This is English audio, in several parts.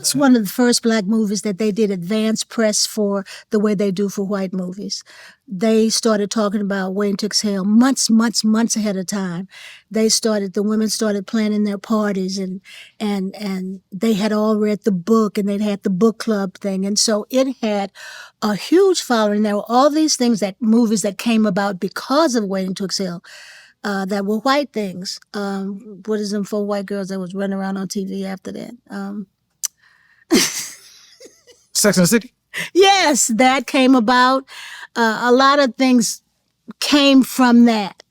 It's one of the first black movies that they did advance press for the way they do for white movies. They started talking about Waiting to Exhale months ahead of time. The women started planning their parties and they had all read the book and they'd had the book club thing. And so it had a huge following. There were all these movies that came about because of Waiting to Exhale. That were white things. What is them 4 white girls that was running around on TV after that? Sex and the City? Yes, that came about. A lot of things came from that.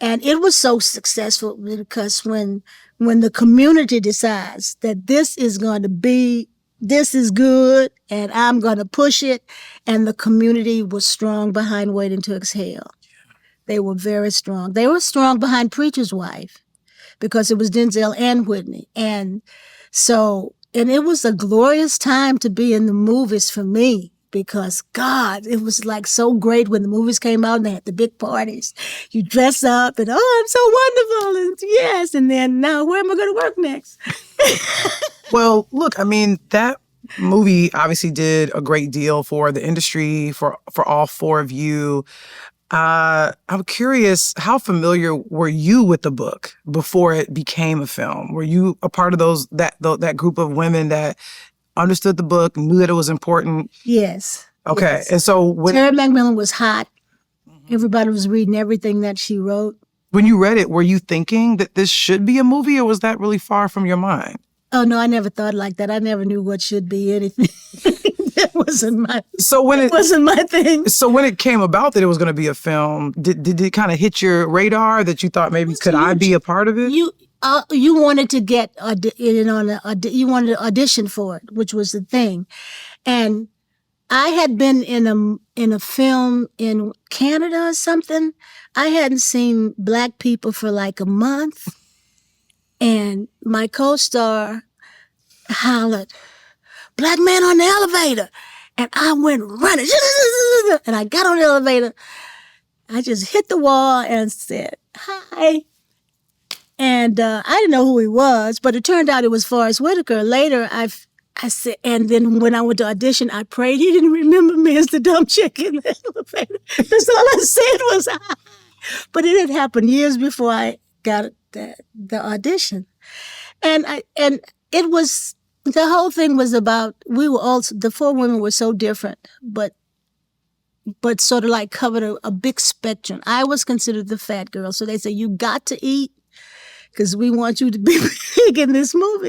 And it was so successful because when the community decides that this is good and I'm going to push it, and the community was strong behind Waiting to Exhale. They were very strong. They were strong behind Preacher's Wife because it was Denzel and Whitney. And it was a glorious time to be in the movies for me because, God, it was like so great when the movies came out and they had the big parties. You dress up and, oh, I'm so wonderful. And yes. And then now where am I going to work next? Well, look, I mean, that movie obviously did a great deal for the industry, for all 4 of you. I'm curious, how familiar were you with the book before it became a film? Were you a part of that group of women that understood the book, knew that it was important? Yes. Okay. Yes. And so Terry McMillan was hot. Everybody was reading everything that she wrote. When you read it, were you thinking that this should be a movie, or was that really far from your mind? Oh, no, I never thought like that. I never knew what should be anything. That wasn't my thing. So when it came about that it was going to be a film, did it kind of hit your radar that you thought maybe I be a part of it? You wanted to get you wanted to audition for it, which was the thing, and I had been in a film in Canada or something. I hadn't seen black people for like a month, and my co-star hollered, "Black man on the elevator." And I went running. And I got on the elevator. I just hit the wall and said, "Hi." And I didn't know who he was, but it turned out it was Forrest Whitaker. Later, I said, and then when I went to audition, I prayed he didn't remember me as the dumb chick in the elevator. That's all I said was, "Hi." But it had happened years before I got the audition. And it was, the whole thing was about, the 4 women were so different, but sort of like covered a big spectrum. I was considered the fat girl. So they said, you got to eat because we want you to be big in this movie.